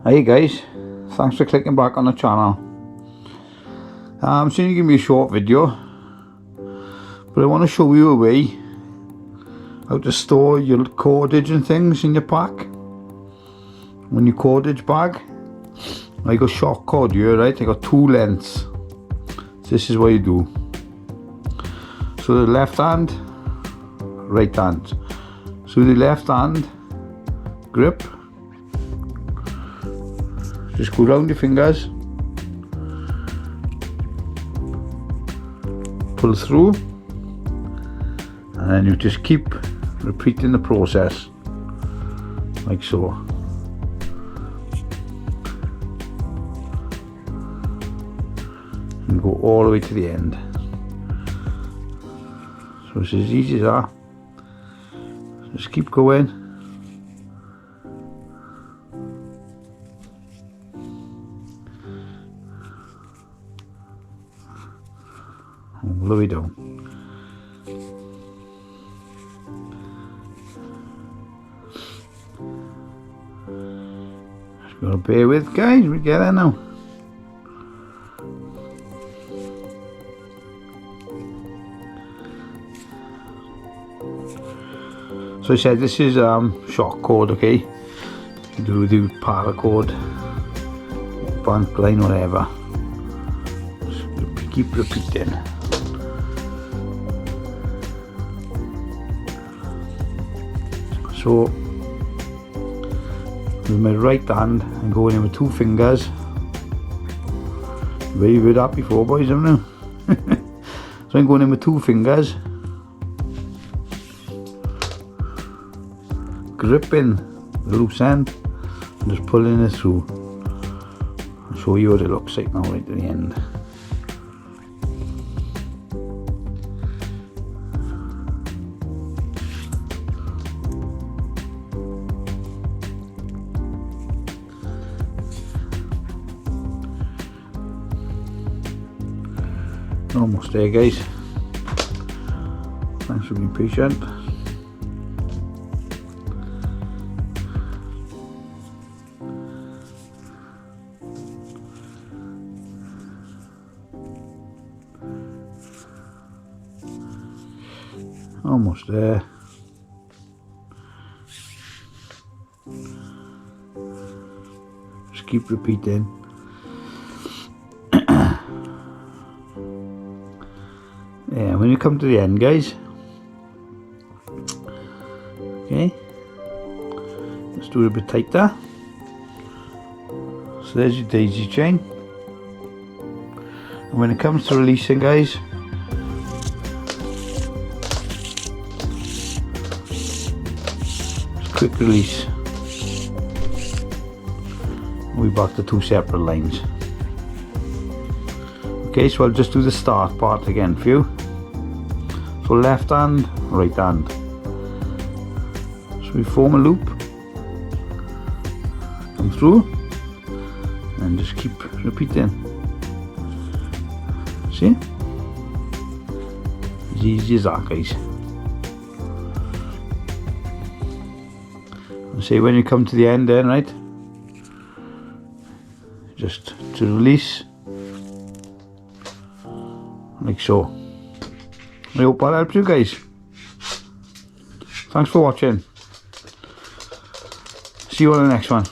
Hey guys, thanks for clicking back on the channel. I'm going to give me a short video, but I want to show you a way how to store your cordage and things in your pack. When your cordage bag, I got shock cord here, right? I got two lengths. This is what you do. So the left hand, right hand. So the left hand grip, just go round your fingers, pull through, and then you just keep repeating the process like so. And go all the way to the end. So it's as easy as that. Just keep going. All the way down. Just gotta bear with, guys, we get there now. So I said this is shock cord, okay? You do the paracord, bank line, whatever. Just keep repeating. So with my right hand, I'm going in with two fingers. Very good at before, boys, haven't I? So I'm going in with two fingers, gripping the loose end and just pulling it through. I'll show you what it looks like now right at the end. Almost there, guys. Thanks for being patient. Almost there. Just keep repeating. Yeah, when you come to the end, guys, okay, let's do it a bit tighter. So there's your daisy chain, and when it comes to releasing, guys, just quick release. We're back to two separate lines. Okay, so I'll just do the start part again for you. So left hand, right hand. So we form a loop, come through, and just keep repeating. See? As easy as that, guys. And see, when you come to the end then, right? Just to release, like so. I hope that helps you guys. Thanks for watching. See you on the next one.